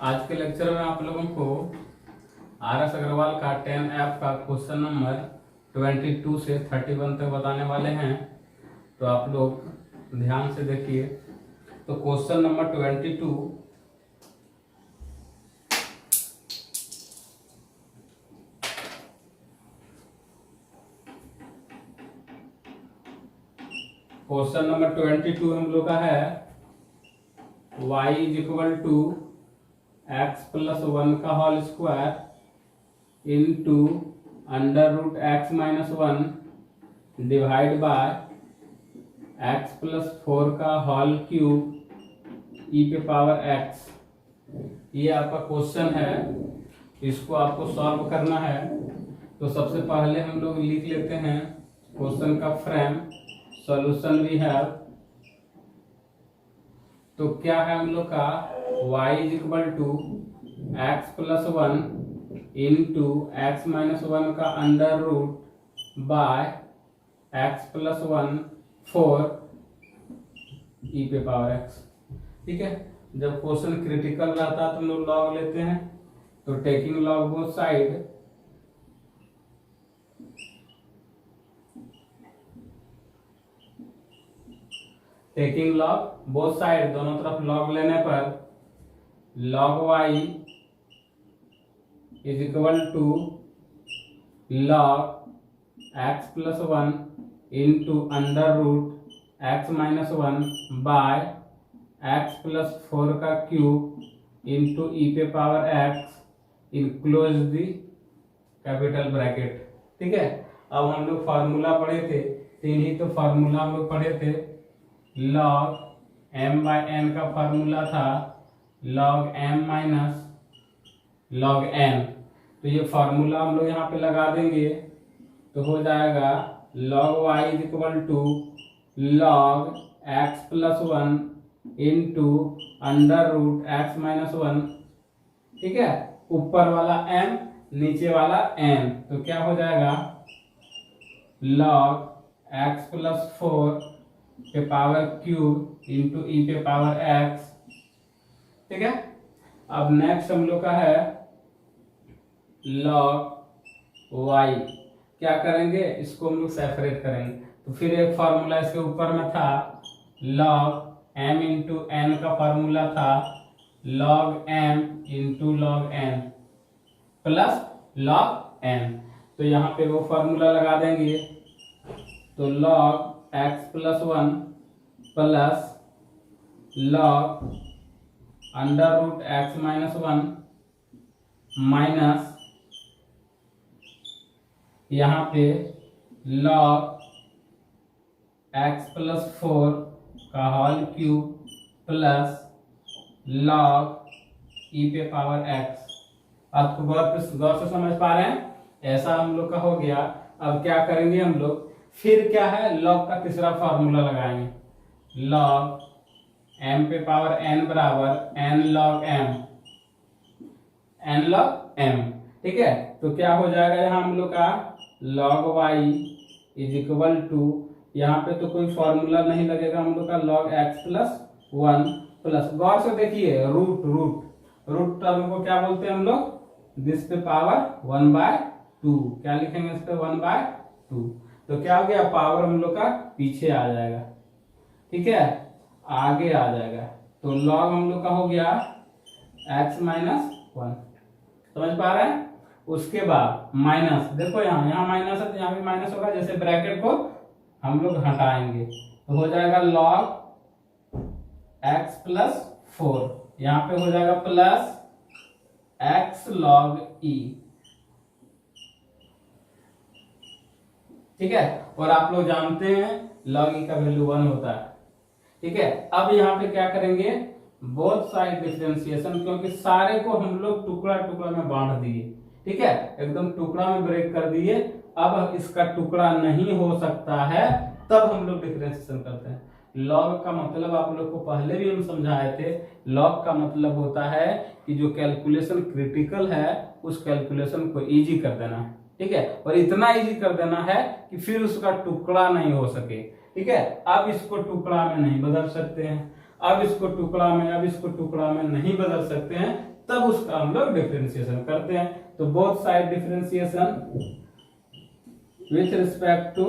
आज के लेक्चर में आप लोगों को RS अग्रवाल का 10F का क्वेश्चन नंबर 22 से 31 तक बताने वाले हैं। तो आप लोग ध्यान से देखिए। तो क्वेश्चन नंबर 22, क्वेश्चन नंबर 22 हम लोग का है y is equal to x plus 1 का whole square into under root x minus 1 divide by x plus 4 का होल क्यूब ई पे पावर एक्स। ये आपका क्वेश्चन है, इसको आपको सॉल्व करना है। तो सबसे पहले हम लोग लिख लेते हैं क्वेश्चन का फ्रेम, सॉल्यूशन वी हैव। तो क्या है हम लोग का y is equal to x plus 1 into x minus 1 का under root by x plus 1 4 e पे पावर एक्स। ठीक है, जब क्वेश्चन क्रिटिकल रहता है तो हम लोग लॉग लेते हैं। तो taking log both side, taking log both side, दोनों तरफ लॉग लेने पर log y is equal to log x plus 1 into under root x minus 1 by x plus 4 का क्यूब इंटू ई पे power x enclose the capital bracket. ठीक है, अब हम लोग फार्मूला पढ़े थे, तीन ही तो फार्मूला हम लोग पढ़े थे। log m बाय n का फार्मूला था log m minus log n। तो ये फार्मूला हम लोग यहाँ पे लगा देंगे तो हो जाएगा log y is equal to log x plus 1 into under root x minus 1। ठीक है, ऊपर वाला m नीचे वाला n, तो क्या हो जाएगा log x प्लस 4 पे पावर क्यूब इंटू ई पे पावर एक्स। ठीक है, अब नेक्स्ट हम लोग का है log y। क्या करेंगे, इसको हम लोग सेपरेट करेंगे। तो फिर एक फार्मूला इसके ऊपर में था log m इंटू n का फार्मूला था log m into log n plus log n। तो यहाँ पे वो फार्मूला लगा देंगे। तो log x plus 1 plus log under root x minus 1 minus यहाँ पे log x प्लस 4 का whole cube plus log e पे पावर x। आपको गौर से समझ पा रहे हैं, ऐसा हम लोग का हो गया। अब क्या करेंगे हम लोग, फिर क्या है log का तीसरा फार्मूला लगाएंगे log m पे पावर n बराबर n log m। ठीक है, तो क्या हो जाएगा यहाँ हम लोग का log y is equal to, यहाँ पे तो कोई फॉर्मूला नहीं लगेगा हम लोग का log x प्लस 1 प्लस, गौर से देखिए, रूट टर्म को क्या बोलते हैं हम लोग, दिस पे पावर 1/2। क्या लिखेंगे इस पे 1/2। तो क्या हो गया, पावर हम लोग का पीछे आ जाएगा। ठीक है, आगे आ जाएगा। तो log हम लोग का हो गया x माइनस 1। समझ पा रहे हैं। उसके बाद माइनस, देखो यहाँ माइनस है तो यहाँ भी माइनस होगा। जैसे ब्रैकेट को हम लोग हटाएंगे तो हो जाएगा log x प्लस 4, यहाँ पे हो जाएगा प्लस x log e। ठीक है, और आप लोग जानते हैं log e का वैल्यू 1 होता है। ठीक है, अब यहाँ पे क्या करेंगे, बोथ साइड डिफरेंशिएशन, क्योंकि सारे को हम लोग टुकड़ा टुकड़ा में बांट दिए। ठीक है, एकदम टुकड़ा में ब्रेक कर दिए। अब इसका टुकड़ा नहीं हो सकता है, तब हम लोग डिफरेंशिएशन करते हैं। log का मतलब आप लोग को पहले भी हम समझाए थे, log का मतलब होता है कि जो कैलकुलेशन क्रिटिकल है उस कैलकुलेशन को इजी कर देना है। ठीक है, और इतना इजी कर देना है कि फिर उसका टुकड़ा नहीं हो सके। ठीक है, अब इसको टुकड़ा में नहीं बदल सकते हैं। अब इसको टुकड़ा में, अब इसको टुकड़ा में नहीं बदल सकते हैं, तब उसका हम लोग डिफरेंशिएशन करते हैं। तो both side differentiation with respect to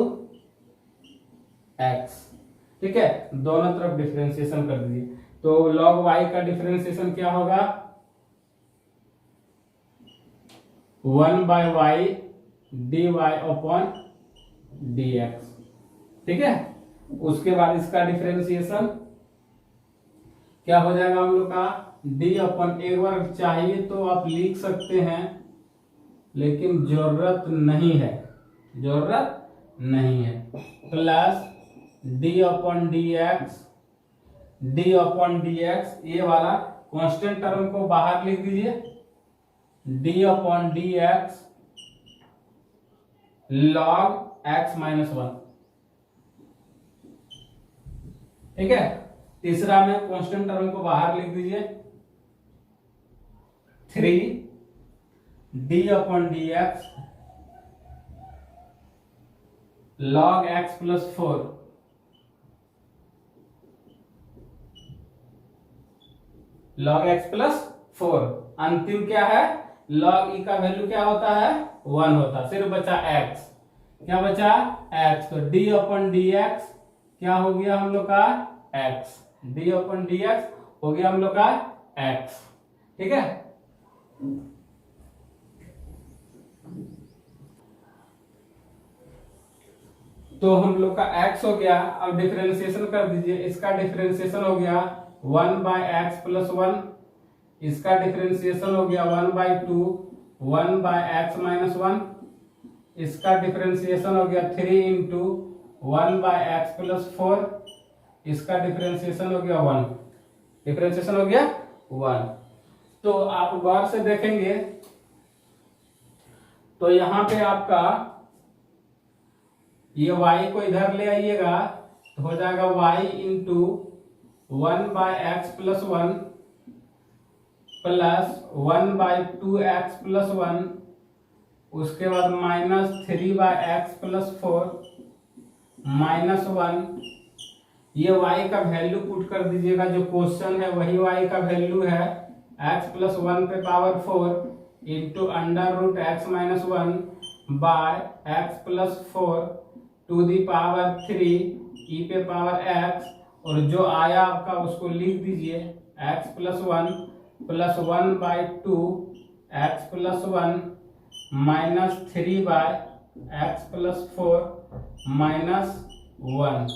x, ठीक है, दोनों तरफ डिफरेंशिएशन कर दीजिए। तो log y का डिफरेंशिएशन क्या होगा, 1/y dy अपॉन dx, ठीक है। उसके बाद इसका डिफरेंशिएशन क्या हो जाएगा हम लोग का, d अपॉन, एक बार चाहिए तो आप लिख सकते हैं, लेकिन जरूरत नहीं है, जरूरत नहीं है, plus d upon dx, d upon dx, ये वाला कांस्टेंट टर्म को बाहर लिख दीजिए, d upon dx log x minus 1, ठीक है। तीसरा में कांस्टेंट टर्म को बाहर लिख दीजिए, 3d upon dx log x plus 4, log x plus 4। अंतिम क्या है, log e का वैल्यू क्या होता है, 1 होता है, सिर्फ बचा x, क्या बचा x, तो d अपॉन dx क्या हो गया हम लोग का x, d अपॉन dx हो गया हम लोग का x, ठीक है। तो हम लोग का x हो गया, अब डिफरेंशिएशन कर दीजिए, इसका डिफरेंशिएशन हो गया 1/x प्लस 1, इसका डिफरेंशिएशन हो गया 1/2 1/x माइनस 1, इसका डिफरेंशिएशन हो गया 3 इंटू 1/x प्लस 4, इसका डिफरेंशिएशन हो गया 1, डिफरेंशिएशन हो गया 1। तो आप गौर से देखेंगे तो यहां पे आपका ये y को इधर ले आइएगा तो हो जाएगा y into 1/x plus 1 plus 1/2x plus 1, उसके बाद माइनस 3/x प्लस 4 माइनस 1। ये y का वैल्यू पुट कर दीजिएगा, जो क्वेश्चन है वही y का वैल्यू है, x प्लस 1 पे power 4 into under root x minus 1 by x plus 4 to the power 3 e पे पावर x, और जो आया आपका उसको लिख दीजिए, x plus 1 plus 1/2 x plus 1 minus 3/x plus 4 minus 1।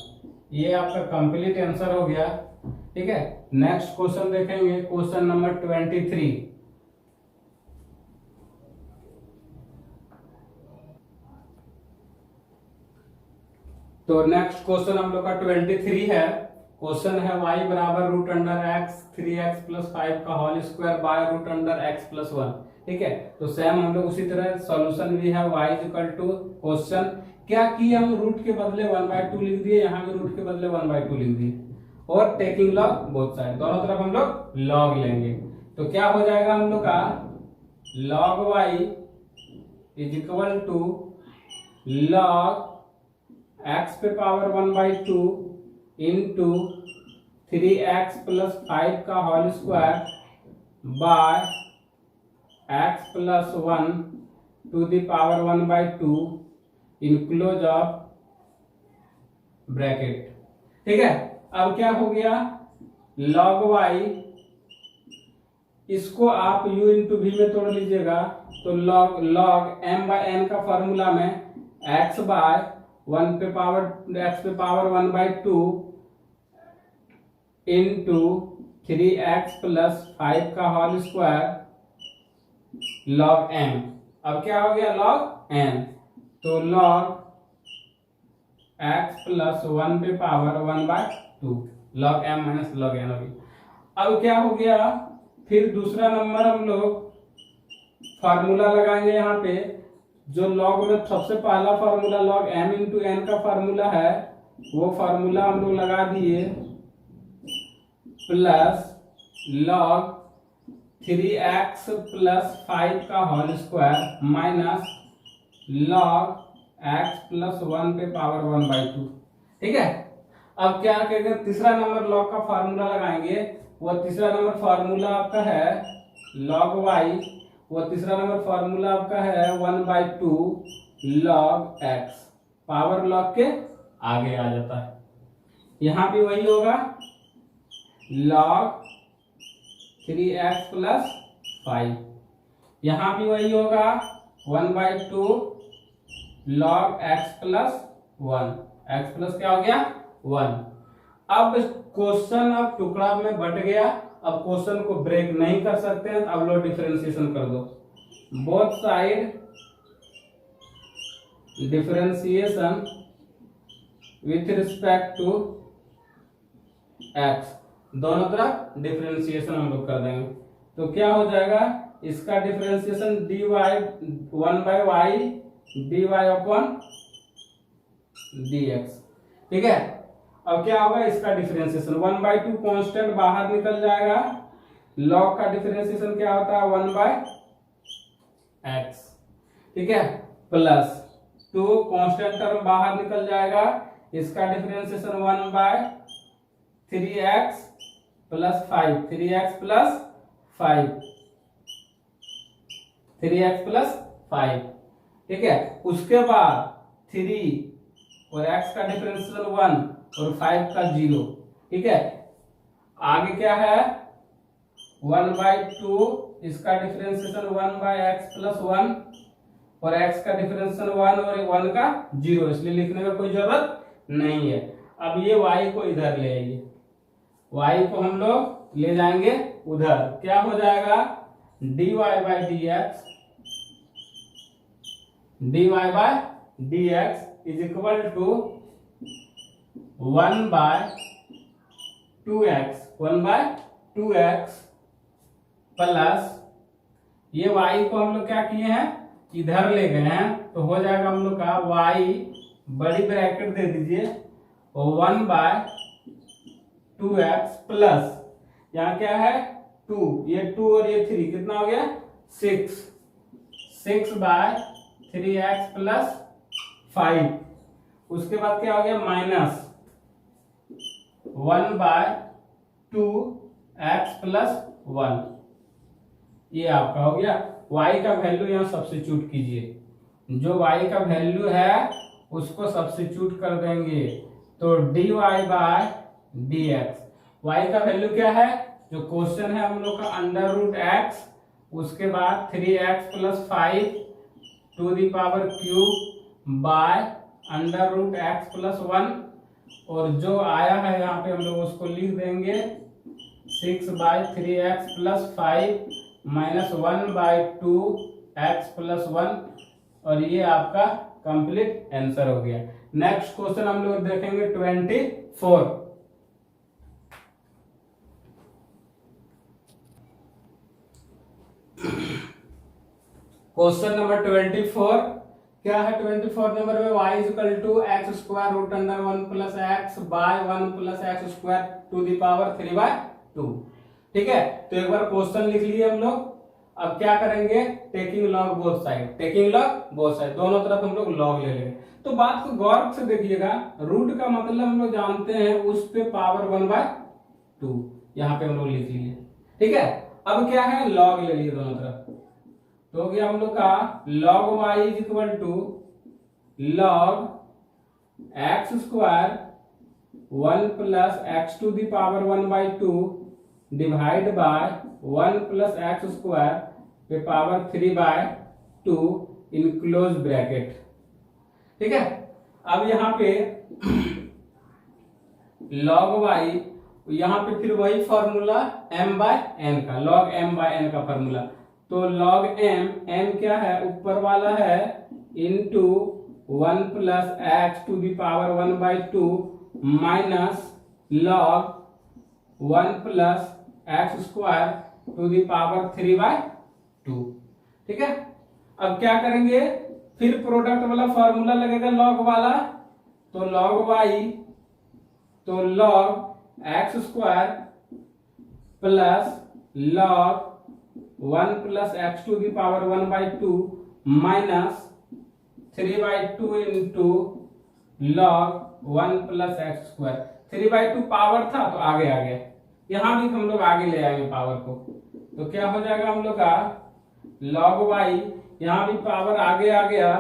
ये आपका कंप्लीट आंसर हो गया, ठीक है। नेक्स्ट क्वेश्चन देखेंगे, क्वेश्चन नंबर 23। तो नेक्स्ट क्वेश्चन हम लोग का 23 है। क्वेश्चन है y बराबर root under x 3x plus 5 का whole square by root under x plus 1, ठीक है। तो सेम हम लोग उसी तरह सॉल्यूशन भी है, y इक्वल टू क्वेश्चन क्या किया, हम रूट के बदले 1/2 लिख दिए, यहाँ भी रूट के बदले 1/2 लिख दिए, और टेकिंग लॉग बोथ साइड, दोनों तरफ हम लोग लॉग लेंगे। तो क्या हो जाएगा हम लोग का log y is equal to log x पे पावर 1/2 इंटू 3x प्लस 5 का whole square by x plus 1 to the power 1/2 enclose of bracket, ठीक है। अब क्या हो गया log y, इसको आप u इंटू v में तोड़ लीजिएगा, तो log m/n का फॉर्मूला में x बाय 1 पे पावर x पे पावर 1/2 इंटू 3x प्लस 5 का होल स्क्वायर log m। अब क्या हो गया log n, तो log x प्लस 1 पे power 1/2 log m minus log n हो गया। अब क्या हो गया, फिर दूसरा नंबर हम लोग फार्मूला लगाएंगे, यहाँ पे जो log में सबसे पहला formula log m into n का फार्मूला है, वो फार्मूला हम लोग लगा दिए, प्लस log 3x प्लस 5 का whole square minus log x plus 1 पे पावर 1/2, ठीक है। अब क्या करेंगे, तीसरा नंबर लॉग का फार्मूला लगाएंगे। वो तीसरा नंबर फार्मूला आपका है लॉग वाई, वो तीसरा नंबर फार्मूला आपका है 1/2 लॉग एक्स, पावर लॉग के आगे आ जाता है। यहां भी वही होगा log 3x प्लस 5, यहां भी वही होगा 1/2 log x plus 1, x plus क्या हो गया 1। अब क्वेश्चन अब टुकड़ा में बट गया, अब क्वेश्चन को ब्रेक नहीं कर सकते हैं, अब लो डिफरेंशिएशन कर दो। Both side differentiation with respect to x, दोनों तरफ डिफरेंशिएशन हम लोग कर देंगे। तो क्या हो जाएगा, इसका differentiation dy 1/y dy upon dx, ठीक है। अब क्या होगा, इसका डिफरेंशिएशन 1/2 कांस्टेंट बाहर निकल जाएगा, लॉग का डिफरेंशिएशन क्या होता है 1/x, ठीक है, प्लस 2 कांस्टेंट टर्म बाहर निकल जाएगा, इसका differentiation 1/3x plus 5, 3x plus 5, 3x plus 5, ठीक है। उसके बाद 3 और x का डिफरेंशिएशन 1 और 5 का 0, ठीक है। आगे क्या है 1/2, इसका डिफरेंशिएशन 1/x प्लस 1 और x का डिफरेंशिएशन 1 और 1 का 0, इसलिए लिखने का कोई जरूरत नहीं है। अब ये y को इधर ले आइए, y को हम लोग ले जाएंगे उधर, क्या हो जाएगा dy by dx is equal to 1/2x plus ये y को हम लोग क्या किए हैं इधर ले गए हैं, तो हो जाएगा हम लोग का y, बड़ी ब्रैकेट दे दीजिए 1/2x प्लस यहाँ क्या है 2, ये 2 और ये 3 कितना हो गया 6/3x प्लस 5, उसके बाद क्या हो गया माइनस 1/2x प्लस 1, ये आपका हो गया। y का वैल्यू यहाँ सब्स्टिट्यूट कीजिए, जो y का वैल्यू है उसको सब्स्टिट्यूट कर देंगे, तो dy बाय dx, y का वैल्यू क्या है जो क्वेश्चन है हम लोग का √x, उसके बाद 3x plus 5 to the power cube by √x plus 1, और जो आया है यहाँ पे हम लोग उसको लिख देंगे 6/3x plus 5 minus 1/2x plus 1, और ये आपका कंप्लीट आंसर हो गया। नेक्स्ट क्वेश्चन हम लोग देखेंगे 24। क्वेश्चन नंबर 24 क्या है, 24 नंबर में y equal to x square root under 1 plus x by 1 plus x square to the power 3/2, ठीक है। तो एक बार क्वेश्चन लिख लिए हम लोग, अब क्या करेंगे टेकिंग लॉग बोथ साइड, दोनों तरफ हम लोग लॉग ले लेंगे। तो बात को गौर से देखिएगा, रूट का मतलब हम लोग जानते हैं उस पे पावर 1/2, यहाँ पे हम लोग लिख लिए, ठीक है। अब क्या है लॉग ले लिए दोनों तरफ, तो हो गया हम लोग का log y is equal to log x square 1 plus x to the power 1/2 divide by 1 plus x square पे पावर 3/2 इन क्लोज ब्रैकेट, ठीक है। अब यहाँ पे log y, यहाँ पे फिर वही फॉर्मूला m/n का, log m/n का फॉर्मूला, तो log m क्या है ऊपर वाला है into 1 plus x to the power 1/2 minus log 1 plus x square to the power 3/2, ठीक है। अब क्या करेंगे फिर प्रोडक्ट वाला फॉर्मूला लगेगा log वाला, तो log y, तो log x square plus log 1 plus x to the power 1/2 minus 3/2 into log 1 plus x square, 3/2 power था तो आगे आ गया, यहाँ भी हम लोग आगे ले आएंगे पावर को, तो क्या हो जाएगा हम लोग का log y, यहाँ भी पावर आगे आ गया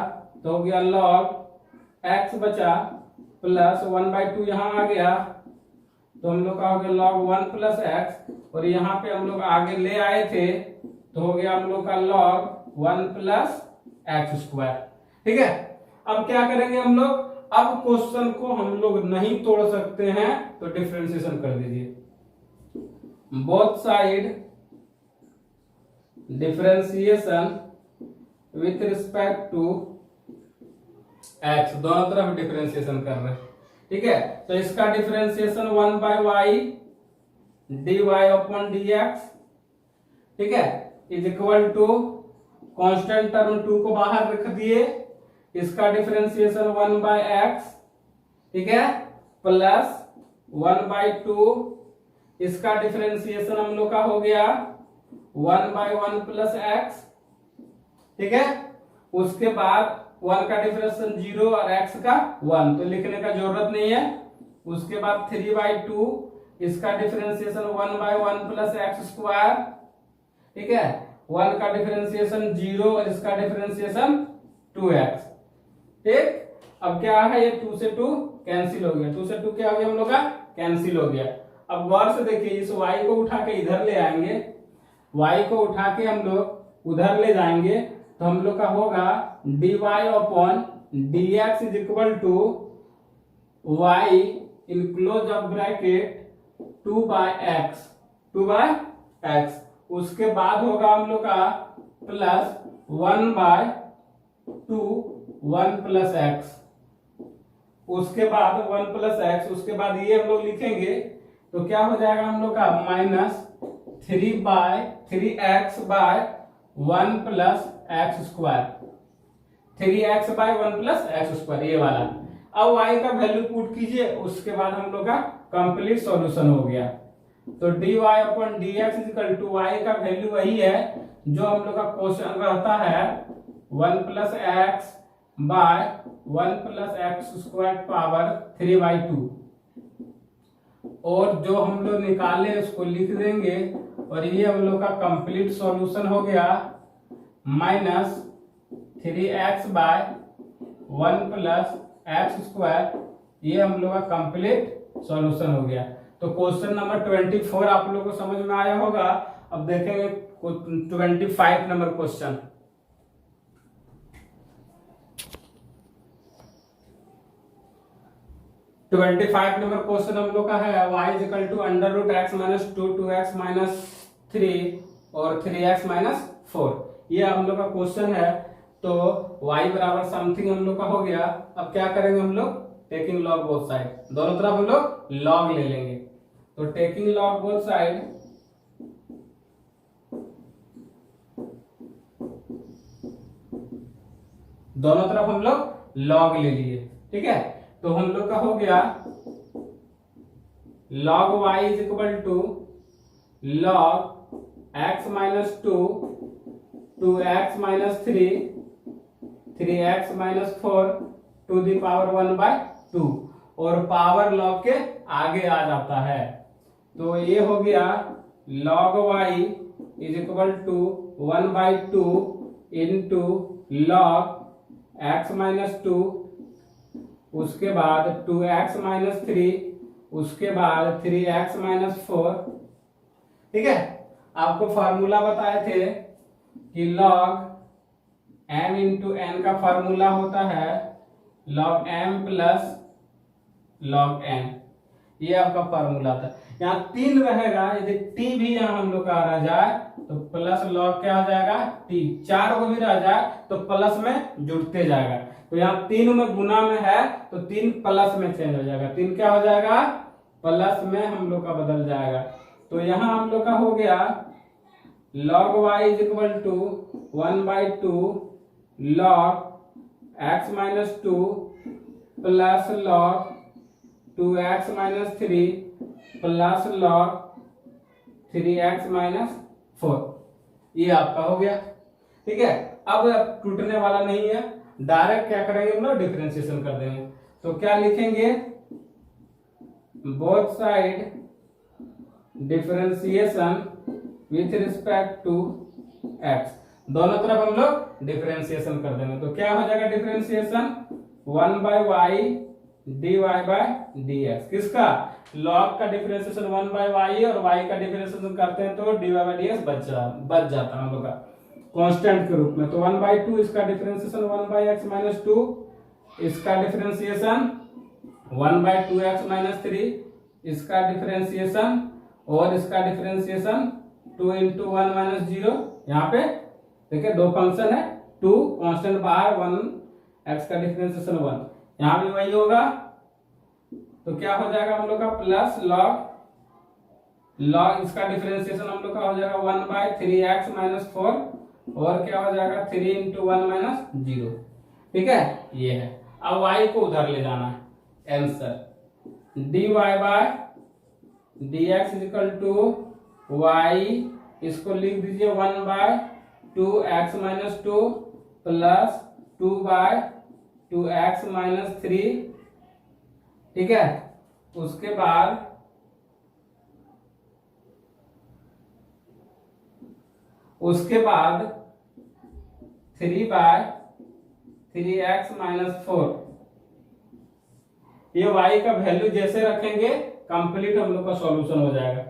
तो हो गया log x बचा प्लस 1/2 यहाँ आ गया तो हम लोग का हो गया log 1 प्लस x, और यहाँ पे हम लोग आगे ले आए थे तो हो गया हम लोग का log 1 प्लस एक्स स्क्वायर। ठीक है, अब क्या करेंगे हम लोग, अब क्वेश्चन को हम लोग नहीं तोड़ सकते हैं तो डिफरेंशिएशन कर दीजिए, both side differentiation with respect to x, दोनों तरफ डिफरेंशिएशन कर रहे हैं। ठीक है, तो इसका differentiation 1/y dy upon dx, ठीक है, is equal to constant term 2 को बाहर रख दिए, इसका डिफरेंशिएशन 1/x, ठीक है, प्लस 1/2, इसका डिफरेंशिएशन हम लोग का हो गया 1/1 प्लस x, ठीक है, उसके बाद 1 का डिफरेंशिएशन 0 और x का 1, तो लिखने का जरूरत नहीं है। उसके बाद 3/2, इसका डिफरेंशिएशन 1/1 प्लस एक्स स्क्वायर, ठीक है, 1 का डिफरेंशिएशन 0 और इसका डिफरेंशिएशन 2x। ठीक, अब क्या है, ये 2 से 2 कैंसिल हो गया, 2 से 2 क्या हो गया हम लोग का, कैंसिल हो गया। अब गौर से देखिए, इस y को उठा के इधर ले आएंगे, y को उठा के हम लोग उधर ले जाएंगे तो हम लोग का होगा dy upon dx is equal to y enclose of bracket 2/x, उसके बाद होगा हम लोग का प्लस 1/2 1 प्लस एक्स, उसके बाद 1 प्लस एक्स, उसके बाद ये हम लोग लिखेंगे तो क्या हो जाएगा हम लोग का minus 3/3x by 1 plus x square, 3x by 1 plus x square, ये वाला। अब y का वैल्यू पुट कीजिए, उसके बाद हम लोग का कंप्लीट सॉल्यूशन हो गया। तो dy upon dx equal to y का वैल्यू वही है जो हम लोग का क्वेश्चन रहता है 1 plus x by 1 plus x square power 3/2, और जो हम लोग निकाले उसको लिख देंगे, और ये हम लोग का कंप्लीट सॉल्यूशन हो गया minus 3x by 1 plus x square, ये हम लोग का कंप्लीट सॉल्यूशन हो गया। तो क्वेश्चन नंबर 24 आप लोगों को समझ में आया होगा। अब देखेंगे 25 नंबर क्वेश्चन। नंबर क्वेश्चन हम लोग का है y is equal to under root x minus 2 2x minus 3 और 3x माइनस 4, ये हम लोग का क्वेश्चन है। तो y बराबर समथिंग हम लोग का हो गया। अब क्या करेंगे हम लोग, टेकिंग लॉग बोथ साइड, दोनों तरफ हम लोग लॉग ले लेंगे। तो टेकिंग लॉग बोथ साइड, दोनों तरफ हम लोग लॉग ले लिए, ठीक है। तो हम लोग का हो गया log y is equal to log x minus 2 2x minus 3 3x minus 4 to the power 1/2, और पावर log के आगे आ जाता है। तो ये हो गया log y is equal to 1/2 into log x minus 2, उसके बाद 2x माइनस 3, उसके बाद 3x माइनस 4, ठीक है। आपको फार्मूला बताए थे कि log m इंटू n का फार्मूला होता है log m plus log n, ये आपका फार्मूला था। यहाँ 3 रहेगा, यदि t भी यहाँ हम लोग का रह जाए तो प्लस log क्या हो जाएगा t, 4 को भी रह जाए तो प्लस में जुड़ते जाएगा। तो यहाँ 3 में गुना में है तो 3 प्लस में चेंज हो जाएगा, 3 क्या हो जाएगा प्लस में हम लोग का बदल जाएगा। तो यहाँ हम लोग का हो गया log y is equal to 1/2 log x minus 2 plus log 2x minus 3 plus log 3x minus 4, ये आपका हो गया, ठीक है। अब टूटने वाला नहीं है, डायरेक्ट क्या करेंगे हम लोग डिफरेंशिएशन कर देंगे। तो क्या लिखेंगे both side differentiation with respect to x, दोनों तरफ हम लोग डिफरेंशिएशन कर देंगे। तो क्या हो जाएगा differentiation 1/y dy by dx, किसका लॉग का डिफरेंशिएशन 1/y और y का डिफरेंशिएशन करते हैं तो dy बाय dx बच जाता है हम लोग का कांस्टेंट के रूप में। तो 1/2 इसका डिफरेंशिएशन 1/x माइनस 2, इसका डिफरेंशिएशन 1/2x माइनस 3, इसका डिफरेंशिएशन और इसका डिफरेंशिएशन 2 into 1 माइनस 0। यहाँ पे देखिए दो फंक्शन है, 2 कांस्टेंट बाहर, 1 x का डिफरेंशिएशन 1, यहाँ भी वही होगा। तो क्या हो जाएगा हम लोग का प्लस लॉग इसका डिफरेंशिएशन हम लोग का हो जाएगा 1/3x माइनस 4 और क्या हो जाएगा 3 into 1 माइनस 0। ठीक है, ये है। अब y को उधर ले जाना है, answer dy by dx is equal to y, इसको लिख दीजिए 1/2x minus 2 plus 2/2x minus 3। ठीक है, उसके बाद उसके बाद 3/3x माइनस 4। ये y का वैल्यू जैसे रखेंगे कंप्लीट हम लोग का सॉल्यूशन हो जाएगा।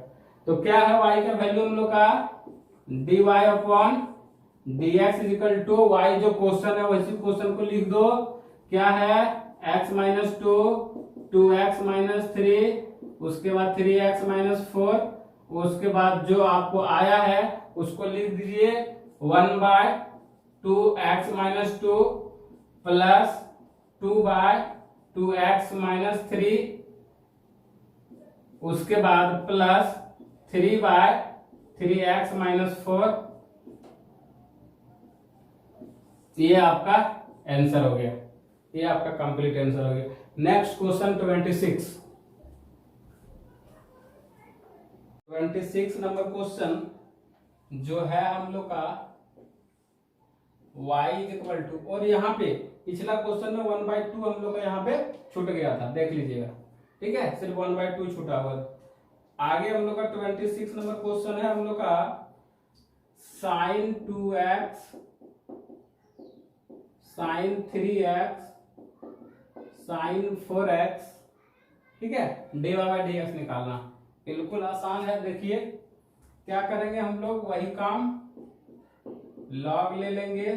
तो क्या है y का वैल्यू हम लोग का dy upon dx is equal to y, जो क्वेश्चन है वैसे क्वेश्चन को लिख दो। क्या है x माइनस 2, 2x माइनस 3, उसके बाद 3x माइनस 4, उसके बाद जो आपको आया है उसको लिख दीजिए 1/2x minus 2 plus 2/2x minus 3, उसके बाद प्लस 3/3x माइनस 4। ये आपका आंसर हो गया, ये आपका कंप्लीट आंसर हो गया। नेक्स्ट क्वेश्चन 26 नंबर क्वेश्चन जो है हम लोग का y इज इक्वल टू, और यहाँ पे पिछला क्वेश्चन में 1/2 हम लोग का यहाँ पे छूट गया था, देख लीजिएगा। ठीक है, सिर्फ 1/2 छूटा हुआ। आगे हम लोग का 26 नंबर क्वेश्चन है हम लोग का sin 2x sin 3x sin 4x। ठीक है, dy बाय dx निकालना बिल्कुल आसान है। देखिए क्या करेंगे हम लोग, वही काम लॉग ले लेंगे।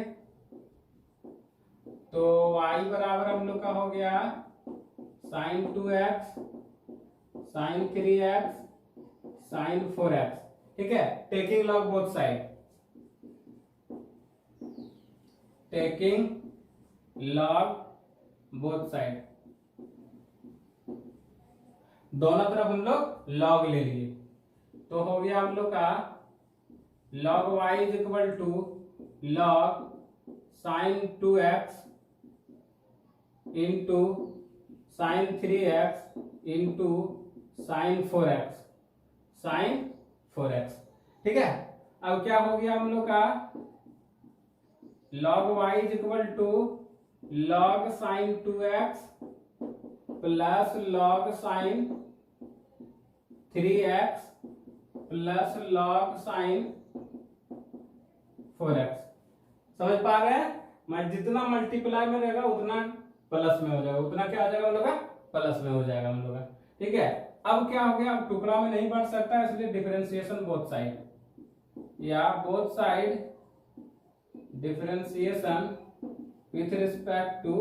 तो y बराबर हम लोग का हो गया sin 2x sin 3x sin 4x। ठीक है, taking log both side, taking log both side, दोनों तरफ हम लोग लॉग ले लिए। तो हो गया हम लोग का log y is equal to log sin 2x into sin 3x into sin 4x sin 4x। ठीक है, अब क्या हो गया हम लोग का log y is equal to log sin 2x plus log sin 3x plus log sin 4x। समझ पा रहे हैं? मैं जितना मल्टीप्लाई में रहेगा उतना प्लस में हो जाएगा, उतना क्या हो जाएगा हम लोग का प्लस में हो जाएगा हम लोग का। ठीक है, अब क्या हो गया, अब टुकड़ा में नहीं बढ़ सकता, इसलिए डिफरेंशिएशन बोथ साइड, या both side differentiation with respect to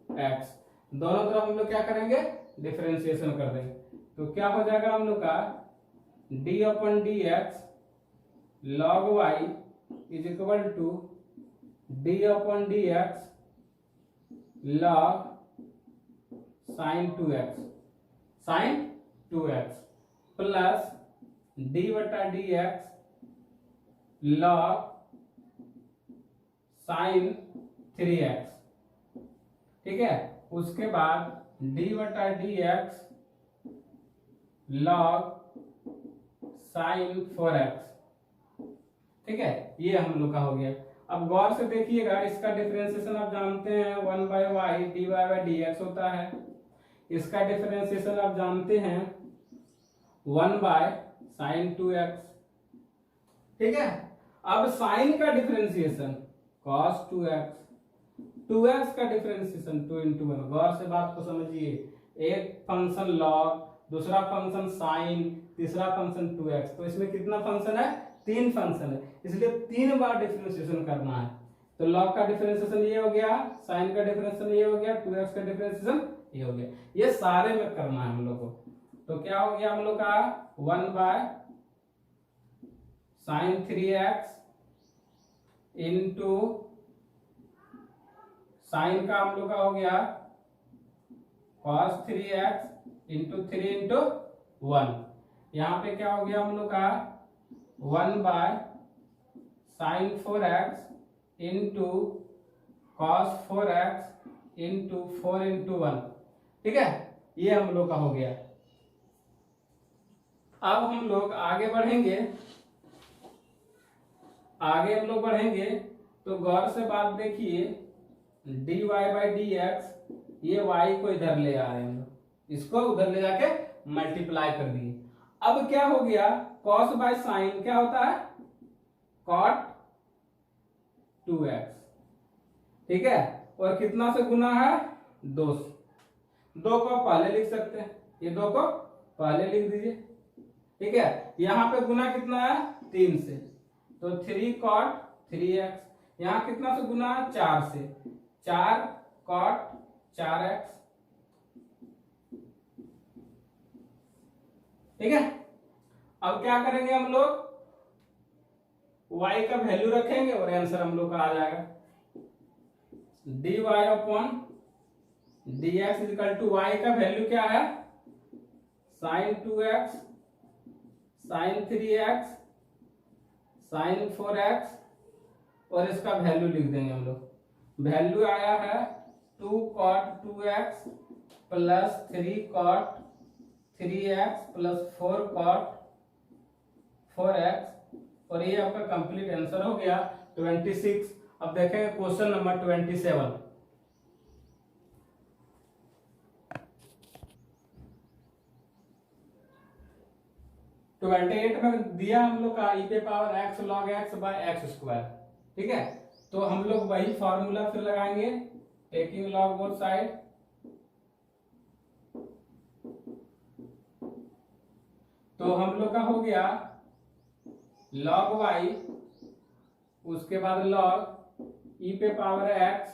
x, दोनों तरफ हम लोग क्या करेंगे डिफरेंशिएशन कर देंगे। तो क्या हो जाएगा हम लोग का d अपन dx log y is equal to d अपन dx log sin 2x sin 2x plus d बटा dx log sin 3x। ठीक है, उसके बाद d बटा dx log sin 4x। ठीक है, ये हम लोग का हो गया। अब गौर से देखिएगा, इसका डिफरेंशिएशन आप जानते हैं 1/y dy बाय dx होता है। इसका डिफरेंशिएशन आप जानते हैं 1/sin 2x। ठीक है, अब साइन का डिफरेंशिएशन cos 2x, 2x का डिफरेंशिएशन 2 into 1। गौर से बात को समझिए, एक फंक्शन लॉग, दूसरा फंक्शन साइन, तीसरा फंक्शन 2x, तो इसमें कितना फंक्शन है, 3 फंक्शन है, इसलिए 3 बार डिफरेंशिएशन करना है। तो log का डिफरेंशिएशन ये हो गया, साइन का डिफरेंशिएशन ये हो गया, 2x का डिफरेंशिएशन ये हो गया। ये सारे में करना है हम लोग को। तो क्या हो गया हम लोग का 1/sin 3x इंटू साइन का हम लोग का हो गया cos 3x इंटू 3 इंटू 1। यहां पे क्या हो गया हम लोग का 1/sin 4x into cos 4x into 4 into 1। ठीक है, ये हम लोग का हो गया। अब हम लोग आगे बढ़ेंगे, तो गौर से बात देखिए, dy बाई डी एक्स, ये y को इधर ले आ रहे हैं हम लोग, इसको उधर ले जाके मल्टीप्लाई कर दिए। अब क्या हो गया, cos बाय साइन क्या होता है, cot 2x। ठीक है, और कितना से गुना है, 2 से। 2 को पहले लिख सकते हैं, ये 2 को पहले लिख दीजिए। ठीक है, यहां पे गुना कितना है, 3 से, तो 3 cot 3x। यहां कितना से गुना है, 4 से, 4 cot 4x। ठीक है, अब क्या करेंगे हम लोग, y का वैल्यू रखेंगे और आंसर हम लोग का आ जाएगा, dy upon dx equal to y का वैल्यू क्या है, sin 2x, sin 3x, sin 4x, और इसका वैल्यू लिख देंगे हम लोग। वैल्यू आया है 2 cot 2x plus 3 cot 3x plus 4 cot 4x, और ये आपका कंप्लीट आंसर हो गया 26। अब देखेंगे क्वेश्चन नंबर 27। तो 28 में दिया हम लोग का e पे power x log x by x square. ठीक है, तो हम लोग वही फॉर्मूला फिर लगाएंगे, टेकिंग log बोथ साइड। तो हम लोग का हो गया log y, उसके बाद log e पे power x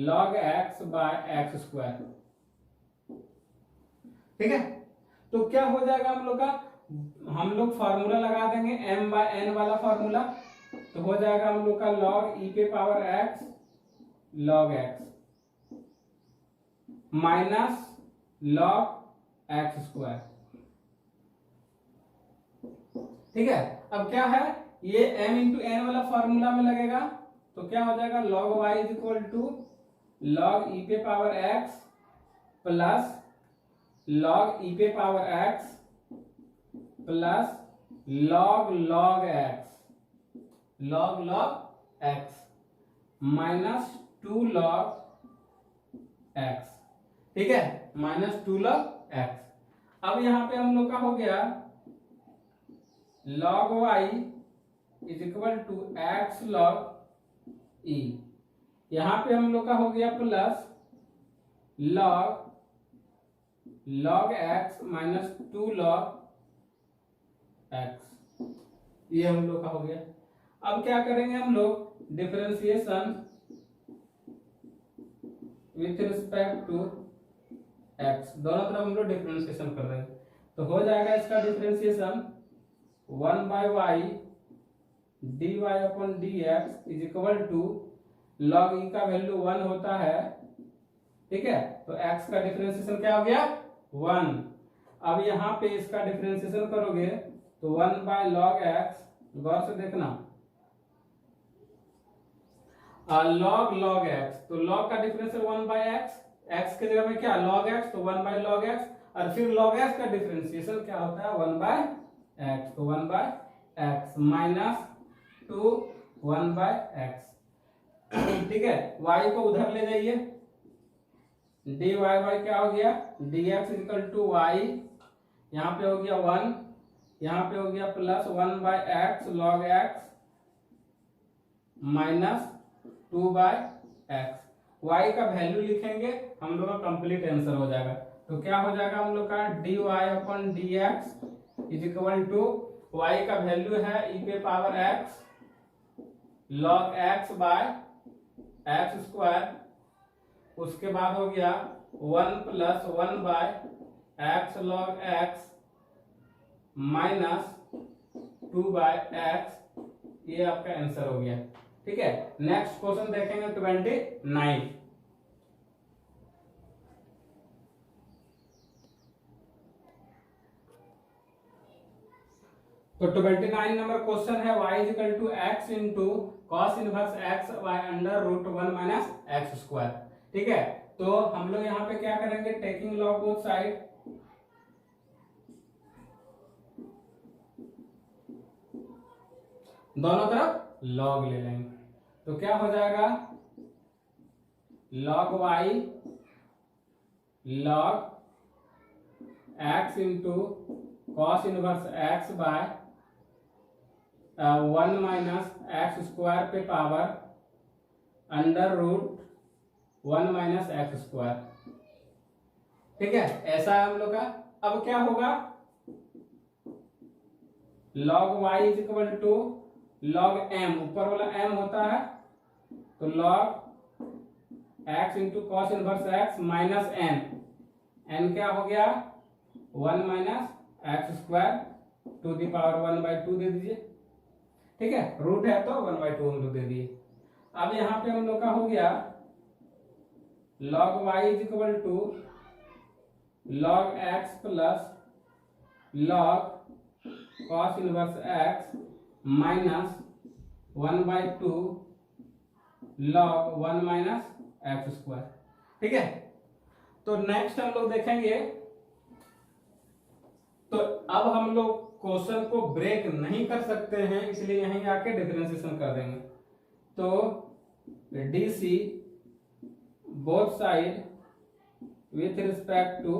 log x by x square. ठीक है, तो क्या हो जाएगा हम लोग का, हम लोग फार्मूला लगा देंगे m बाय n वाला फार्मूला, तो हो जाएगा हम लोग का log e पे power x log x minus log x square. ठीक है, अब क्या है, ये m इंटू n वाला फार्मूला में लगेगा, तो क्या हो जाएगा log y is equal to log e पे power x plus log e पे power x plus log x minus 2 log x। ठीक है, माइनस 2 log x। अब यहां पे हम लोग का हो गया log y is equal to x log e। यहां पे हम लोग का हो गया plus log x minus 2 log x, ये हम लोग का हो गया। अब क्या करेंगे हम लोग, differentiation with respect to x, दोनों तरफ हम लोग डिफरेंशिएशन कर रहे हैं, तो हो जाएगा इसका differentiation 1/y dy upon dx is equal to log e का वैल्यू 1 होता है। ठीक है, तो x का डिफरेंशिएशन क्या हो गया, 1। अब यहां पे इसका डिफरेंशिएशन करोगे तो 1/log x, गौर से देखना, log x, तो log का डिफरेंशियल 1/x, x के जगह में क्या log x, तो 1/log x, और फिर log x का डिफरेंशिएशन क्या होता है 1/x, तो 1/x माइनस 2 1/x। ठीक है, y को उधर ले जाइए, dy बाई क्या हो गया, dx इक्वल टू y यहाँ पे हो गया 1, यहाँ पे हो गया plus 1/x log x minus 2/x। y का वैल्यू लिखेंगे, हम लोग का कंप्लीट आंसर हो जाएगा। तो क्या हो जाएगा हम लोग का dy/dx is equal to y का वैल्यू है e पे power x log x by x square, उसके बाद हो गया 1 plus 1/x log x minus 2/x, ये आपका आंसर हो गया। ठीक है, नेक्स्ट क्वेश्चन देखेंगे 29। तो 29 नंबर क्वेश्चन है y is equal to x into cos inverse x by under root 1 minus x square. ठीक है, तो हम लोग यहाँ पे क्या करेंगे, टेकिंग लॉग बोथ साइड, दोनों तरफ लॉग ले लेंगे। तो क्या हो जाएगा, log y log x into cos inverse x by 1 minus x square पे power under root 1 minus x square. ठीक है, ऐसा है हम लोग का। अब क्या होगा, log y is equal to log m, ऊपर वाला m होता है, तो log x into cos inverse x minus n क्या हो गया 1 minus x square to the power 1/2 दे दीजिए। ठीक है, रूट है तो 1/2 हम लोग दे दिए। अब यहां पे हम लोग का हो गया log y is equal to log x plus log cos inverse x minus 1/2 log 1 minus x square. ठीक है, तो नेक्स्ट हम लोग देखेंगे, तो अब हम लोग क्वेश्चन को ब्रेक नहीं कर सकते हैं, इसलिए यहीं आके डिफरेंशिएशन कर देंगे। तो DC both side with respect to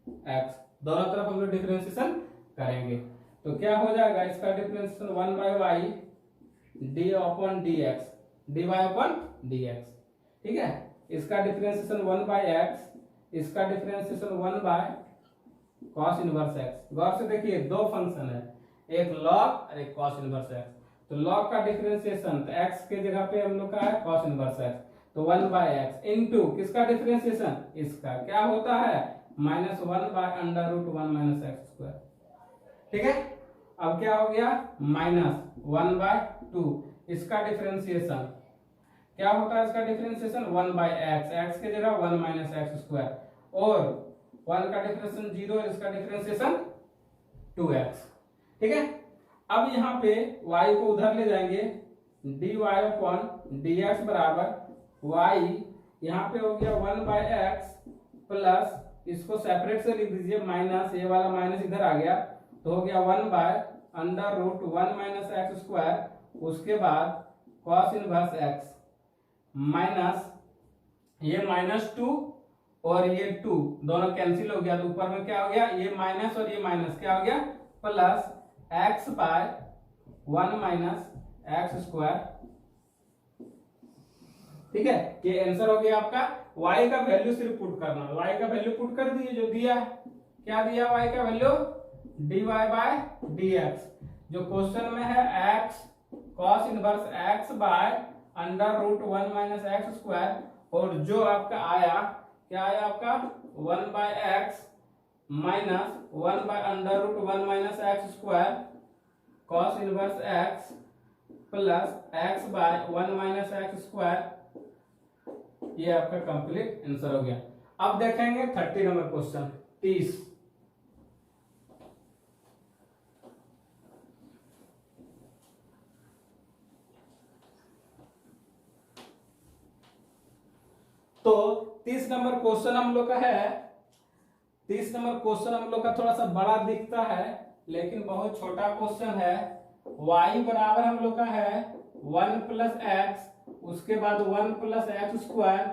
x, दोनों तरफ हम लोग डिफरेंशिएशन करेंगे। तो क्या हो जाएगा, इसका differentiation 1/y dy upon dx, dy upon dx। ठीक है, इसका डिफरेंशिएशन 1/x, इसका डिफरेंशिएशन 1 कॉस इनवर्स एक्स। गौर से देखिए, दो फंक्शन है, एक लॉग और एक कॉस इनवर्स एक्स। तो लॉग का डिफरेंशिएशन, तो एक्स के जगह पे हम लोग का है कॉस इनवर्स एक्स, तो 1/x इनटू किसका डिफरेंशिएशन, इसका क्या होता है -1 by under root 1 minus x square. ठीक है, अब क्या हो गया -1/2, इसका डिफरेंशिएशन क्या होता है, इसका डिफरेंशिएशन 1/x, एक्स के जगह 1 माइनस एक्स स्क्वायर, और 1 का डिफरेंशिएशन 0, इसका डिफरेंशिएशन 2x। ठीक है, अब यहाँ पे y को उधर ले जाएंगे, dy अपॉन dx बराबर y, यहाँ पे हो गया 1/x प्लस, इसको सेपरेट से लिख दीजिए, माइनस, ये वाला माइनस इधर आ गया, तो हो गया 1 by under root 1 minus x square, उसके बाद कॉस इनवर्स x माइनस ये -2 और ये 2 दोनों कैंसिल हो गया, तो ऊपर में क्या हो गया, ये माइनस और ये माइनस क्या हो गया plus x by 1 minus x square. ठीक है, ये आंसर हो गया आपका। y का वैल्यू सिर्फ पुट करना, y का वैल्यू पुट कर दिए, जो दिया है, क्या दिया y का वैल्यू dy बाय dx, जो क्वेश्चन में है x cos inverse x by under root 1 minus x square, और जो आपका आया क्या आया आपका 1/x minus 1 by under root 1 minus x square cos inverse x plus x by 1 minus x square, ये आपका कंप्लीट आंसर हो गया। अब देखेंगे 30 नंबर क्वेश्चन, 30। तो 30 नंबर क्वेश्चन हम लोग का है, 30 नंबर क्वेश्चन हम लोग का थोड़ा सा बड़ा दिखता है, लेकिन बहुत छोटा क्वेश्चन है। y बराबर हम लोग का है 1 प्लस एक्स, उसके बाद 1 प्लस एक्स स्क्वायर,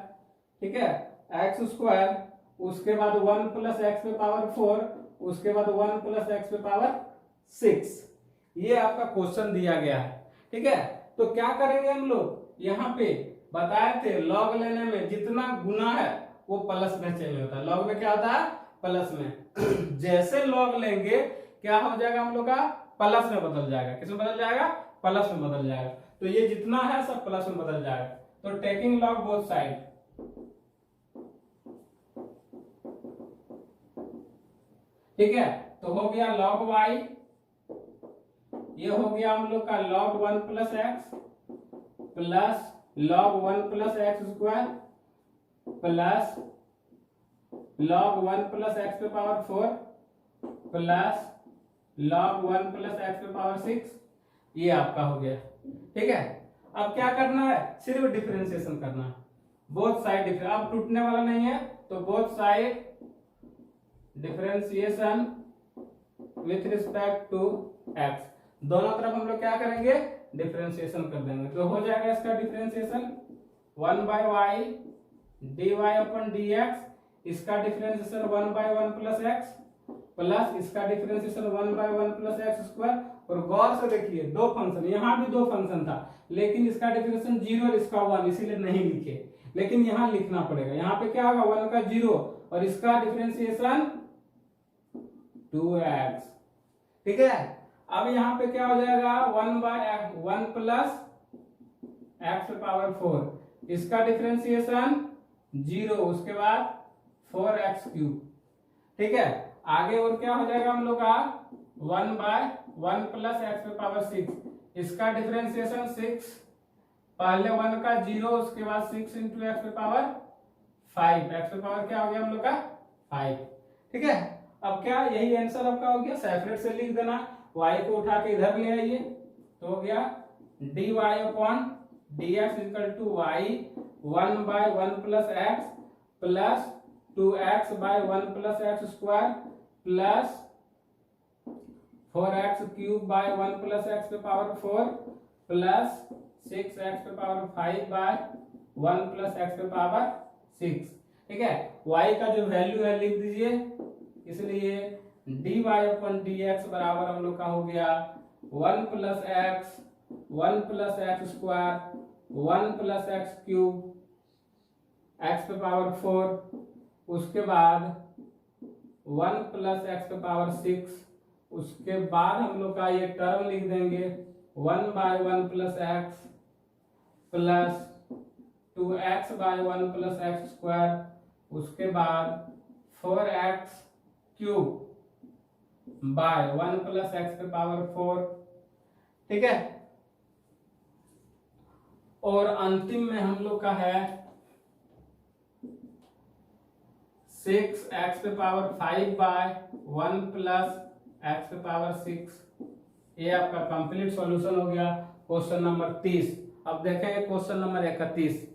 ठीक है, एक्स स्क्वायर, उसके बाद 1 प्लस एक्स पे पावर 4, उसके बाद 1 प्लस एक्स पे पावर 6। ये आपका क्वेश्चन दिया गया है, ठीक है। तो क्या करेंगे हम लोग, यहाँ पे बताए थे लॉग लेने में जितना गुना है वो प्लस में चेंज होता है। लॉग में क्या होता है, प्लस में। जैसे लॉग लेंगे क्या हो जाएगा हम लोग का, प्लस में बदल जाएगा। किसमें बदल जाएगा, प्लस में बदल जाएगा। तो ये जितना है सब प्लस में बदल जाएगा। तो टेकिंग लॉग बोथ साइड, ठीक है। तो हो गया log y, ये हो गया हम लोग का log 1 plus x plus log 1 plus x square plus log 1 plus x पे power 4 plus log 1 plus x पे पावर 6। ये आपका हो गया, ठीक है। अब क्या करना है, सिर्फ डिफरेंशिएशन करना है। बोथ साइड डिफरेंस, अब टूटने वाला नहीं है, तो both side differentiation with respect to x, दोनों तरफ हम लोग क्या करेंगे, डिफरेंशिएशन कर देंगे। तो हो जाएगा इसका differentiation 1 by y d y upon d x, इसका differentiation 1 by 1 plus x plus इसका differentiation 1 by 1 plus x square. और गौर से देखिए दो फंक्शन, यहाँ भी दो फंक्शन था, लेकिन इसका डिफरेंशिएशन 0 और इसका 1, इसीलिए नहीं लिखे, लेकिन यहाँ लिखना पड़ेगा। यहाँ पे क्या होगा, 1 का 0 और इसका डिफरेंशिएशन 2x, ठीक है। अब यहाँ पे क्या हो जाएगा, 1 बाय 1 प्लस एक्स पे पावर 4, इसका डिफरेंशिएशन 0, उसके बाद 4x क्यूब, ठीक है। आगे और क्या हो जाएगा हम लोग का, 1 बाय 1 प्लस एक्स पे पावर 6, इसका डिफरेंशिएशन 6, पहले 1 का 0 उसके बाद 6 इंटू एक्स पे पावर 5, एक्स पे पावर क्या हो गया हम लोग का 5, ठीक है। अब क्या, यही आंसर आपका हो गया, सेपरेट से लिख देना, y को उठा के इधर ले आइए, तो हो गया dy upon dx equal to y 1 by 1 plus x plus 2x by 1 plus x square plus 4x cube by 1 plus x पे पावर 4 प्लस 6x पे पावर 5 बाय 1 प्लस एक्स पे पावर 6, ठीक है। y का जो वैल्यू है लिख दीजिए, इसलिए dy अपन dx बराबर हम लोग का हो गया 1 plus x 1 plus x square 1 plus x cube x पे पावर 4, उसके बाद 1 प्लस एक्स पे पावर 6, उसके बाद हम लोग का ये टर्म लिख देंगे 1 by 1 plus x plus 2x by 1 plus x square, उसके बाद 4x cube by 1 plus x पे पावर 4, ठीक है। और अंतिम में हम लोग का है 6x पे पावर 5 बाय 1 प्लस एक्स पे पावर 6। ये आपका कंप्लीट सॉल्यूशन हो गया क्वेश्चन नंबर 30। अब देखेंगे क्वेश्चन नंबर 31।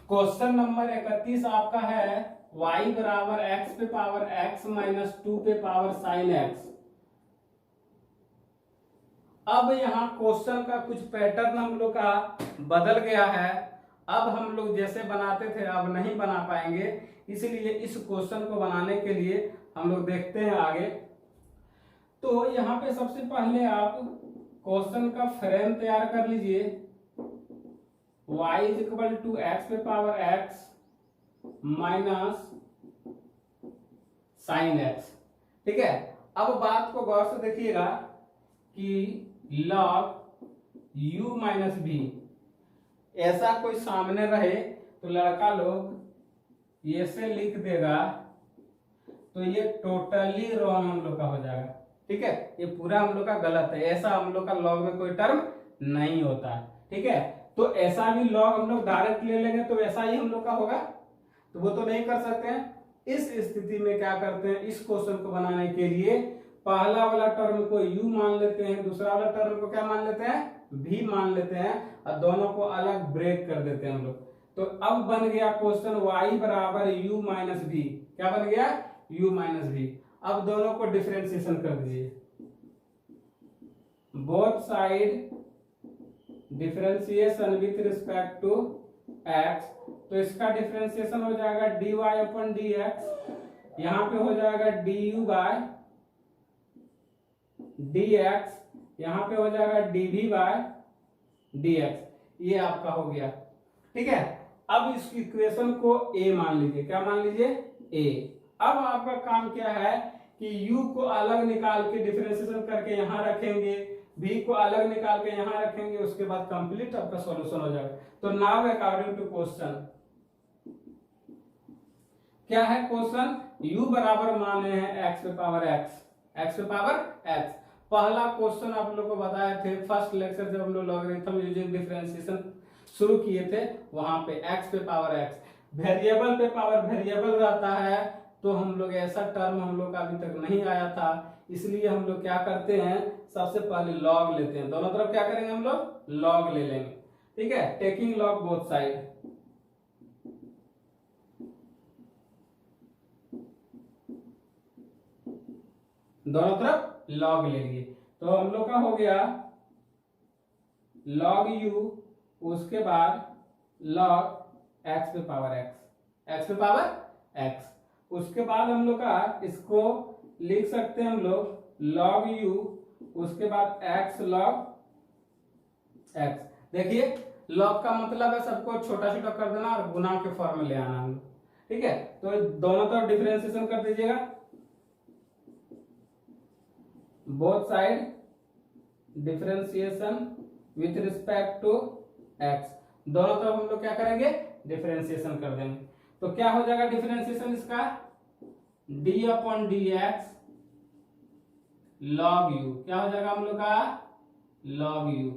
क्वेश्चन नंबर 31 आपका है y बराबर x पे पावर x माइनस 2 पे पावर साइन x। अब यहाँ क्वेश्चन का कुछ पैटर्न हम लोग का बदल गया है। अब हम लोग जैसे बनाते थे अब नहीं बना पाएंगे, इसलिए इस क्वेश्चन को बनाने के लिए हम लोग देखते हैं आगे। तो यहाँ पे सबसे पहले आप क्वेश्चन का फ्रेम तैयार कर लीजिए, y is equal to x पे power x minus sine x, ठीक है। अब बात को गौर से देखिएगा कि log u माइनस b, ऐसा कोई सामने रहे तो लड़का लोग ये से लिख देगा, तो ये टोटली रॉन्ग हम लोग का हो जाएगा, ठीक है। ये पूरा हम लोग का गलत है, ऐसा हम लोग का लॉग में कोई टर्म नहीं होता है, ठीक है। तो ऐसा भी लॉग हम लोग डायरेक्ट ले लेंगे तो ऐसा ही हम लोग का होगा, तो वो तो नहीं कर सकते हैं। इस स्थिति में क्या करते हैं, इस क्वेश्चन को बनाने के लिए पहला वाला टर्म को u मान लेते हैं, दूसरा वाला टर्म को क्या मान लेते हैं, v मान लेते हैं, और दोनों को अलग ब्रेक कर देते हैं हम लोग। तो अब बन गया क्वेश्चन y बराबर u माइनस v। क्या बन गया? u minus v। अब दोनों को डिफरेंशिएशन कर दीजिए, both side differentiation with respect to x। तो इसका डिफरेंशिएशन हो जाएगा dy अपन dx, यहां पे हो जाएगा du बाय dx, यहां पे हो जाएगा dv बाय dx। ये आपका हो गया, ठीक है। अब इस इक्वेशन को a मान लीजिए। क्या मान लीजिए? a। अब आपका काम क्या है कि u को अलग निकाल के डिफरेंशिएशन करके यहां रखेंगे, v को अलग निकाल के यहां रखेंगे, उसके बाद कंप्लीट आपका सॉल्यूशन हो जाएगा। तो नाउ अकॉर्डिंग टू क्वेश्चन, क्या है क्वेश्चन? u बराबर माने हैं x पे पावर x, x पे पावर x। पहला क्वेश्चन आप लोग को बताए थे फर्स्ट लेक्चर जब हम लोग लॉगरिथम यूजिंग डिफरेंशिएशन शुरू किए थे, वहां पे x पे पावर x। वेरिएबल पे पावर वेरिएबल रहता है, तो हम लोग ऐसा टर्म हम लोग का अभी तक नहीं आया था, इसलिए हम लोग क्या करते हैं, सबसे पहले लॉग लेते हैं। दोनों तरफ क्या करेंगे हम लोग? लॉग ले लेंगे, ठीक है। टेकिंग लॉग बोथ साइड, दोनों तरफ लॉग ले लिए। तो हम लोग का हो गया लॉग u, उसके बाद लॉग x पे पावर x, x पे पावर x। उसके बाद हम लोग का इसको लिख सकते हैं हम लोग log u, उसके बाद x log x। देखिए log का मतलब है सबको छोटा छोटा कर देना और गुना के फॉर्म में ले आना हम लोग, ठीक है। तो दोनों तरफ डिफरेंशिएशन कर दीजिएगा, both side differentiation with respect to x। दोनों तरफ हम लोग क्या करेंगे? डिफरेंशिएशन कर देंगे। तो क्या हो जाएगा डिफरेंशिएशन इसका? d upon dx log u। क्या हो जाएगा हम लोग का? log u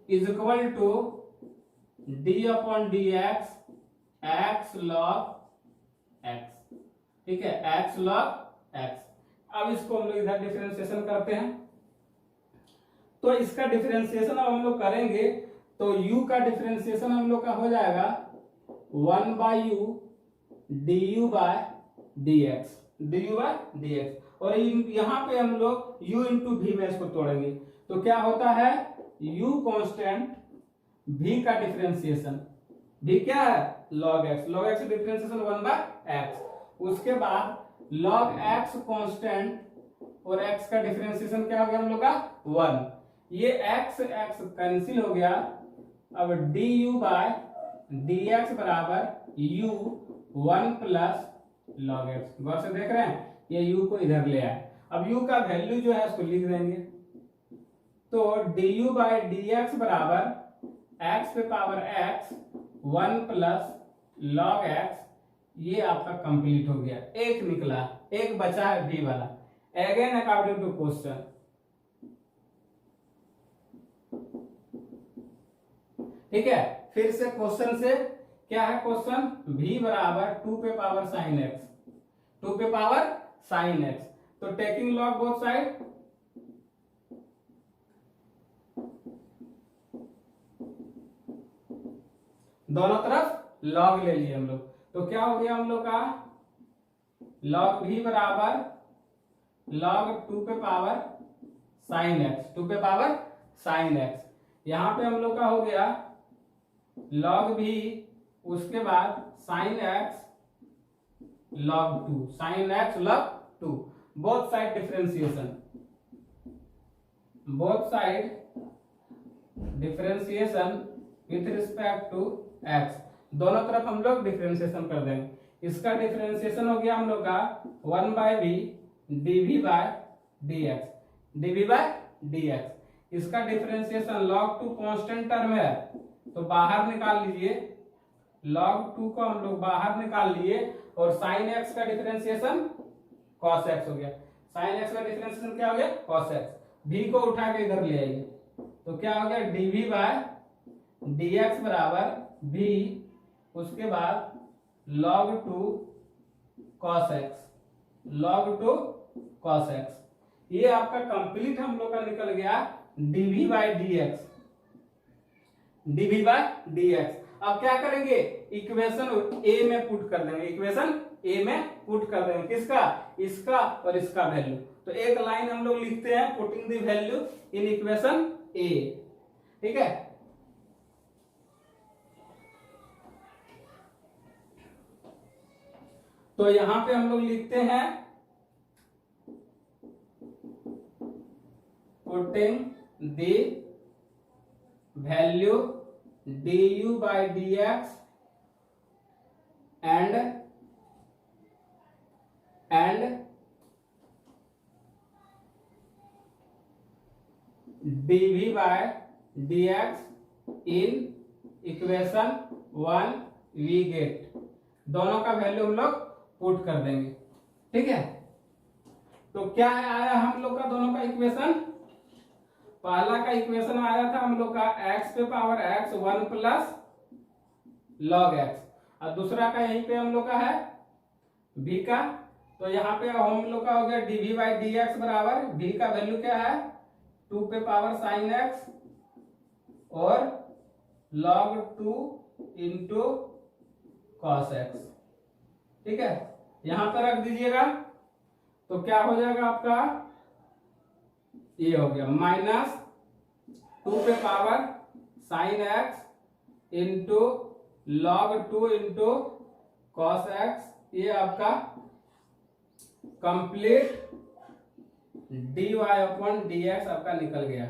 is equal to d upon dx x log x, ठीक है, x log x। अब इसको हम लोग इधर डिफरेंशिएशन करते हैं। तो इसका डिफरेंशिएशन अब हम लोग करेंगे तो u का डिफरेंशिएशन हम लोग का हो जाएगा 1 by u du by dx, du by dx। और यहां पे हम लोग u इंटू v में इसको तोड़ेंगे, तो क्या होता है? u कांस्टेंट, v का डिफरेंशिएशन, v क्या है? log x, log x differentiation 1 by x। उसके बाद log x कांस्टेंट और x का डिफरेंशिएशन क्या हो गया हम लोग का? 1। ये x x कैंसिल हो गया। अब du बाय dx बराबर u 1 प्लस log x। गौर से देख रहे हैं, ये u को इधर ले आए। अब u का वैल्यू जो है उसको लिख देंगे, तो du बाय dx बराबर x पे power x 1 plus log x। ये आपका कंप्लीट हो गया, एक निकला, एक बचा है b वाला। अगेन अकॉर्डिंग टू क्वेश्चन, ठीक है। फिर से क्वेश्चन से क्या है क्वेश्चन? v बराबर 2 पे पावर साइन x, 2 पे पावर साइन x। तो टेकिंग लॉग बोथ साइड, दोनों तरफ लॉग ले लिए हम लोग। तो क्या हो गया हम लोग का? log v बराबर log 2 पे पावर साइन x, 2 पे पावर साइन x। यहां पे हम लोग का हो गया log v, उसके बाद sine x log 2, sine x log 2। Both side differentiation, both side differentiation with respect to x। दोनों तरफ हम लोग डिफरेंशिएशन कर देंगे। इसका डिफरेंशिएशन हो गया हम लोग का 1 by v dv by dx, dv by dx। इसका डिफरेंशिएशन log 2 कांस्टेंट टर्म है, तो बाहर निकाल लीजिए, log 2 को हम लोग बाहर निकाल लिए। और साइन x का डिफरेंशिएशन cos x हो गया। साइन x का डिफरेंशिएशन क्या हो गया? cos x। v को उठा के इधर ले आइए, तो क्या हो गया? dv बाय dx बराबर v, उसके बाद log 2 cos x, log 2 cos x। ये आपका कंप्लीट हम लोग का निकल गया dv by dx। dv by dx। अब क्या करेंगे, इक्वेशन ए में पुट कर देंगे, इक्वेशन ए में पुट कर देंगे, किसका, इसका और इसका वैल्यू। तो एक लाइन हम लोग लिखते हैं, putting the value in equation A, ठीक है। तो यहां पे हम लोग लिखते हैं putting the value du by dx and dv by dx in equation 1 we get, दोनों का वैल्यू हम लोग पुट कर देंगे, ठीक है। तो क्या आया हम लोग का दोनों का इक्वेशन, पहला का इक्वेशन आया था हम लोग का x पे power x 1 plus log x, और दूसरा का यहीं पे हम लोग का है v का। तो यहाँ पे हम लोग का हो गया dv बाई dx बराबर v का वैल्यू क्या है 2 पे पावर साइन x और log 2 इंटू cos x, ठीक है। यहां पर रख दीजिएगा, तो क्या हो जाएगा आपका, ये हो गया माइनस 2 पे power sine x into log 2 into cos x, ये आपका कंप्लीट dy अपॉन dx आपका निकल गया।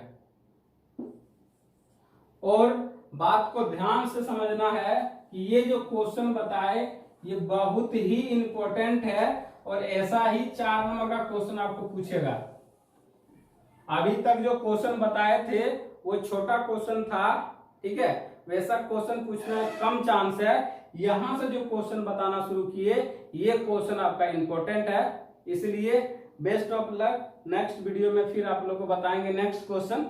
और बात को ध्यान से समझना है कि ये जो क्वेश्चन बताए ये बहुत ही इंपॉर्टेंट है, और ऐसा ही 4 नंबर का क्वेश्चन आपको पूछेगा। अभी तक जो क्वेश्चन बताए थे वो छोटा क्वेश्चन था, ठीक है, वैसा क्वेश्चन पूछने में कम चांस है। यहां से जो क्वेश्चन बताना शुरू किए ये क्वेश्चन आपका इंपॉर्टेंट है, इसलिए best of luck. Next video में फिर आप लोग को बताएंगे नेक्स्ट क्वेश्चन।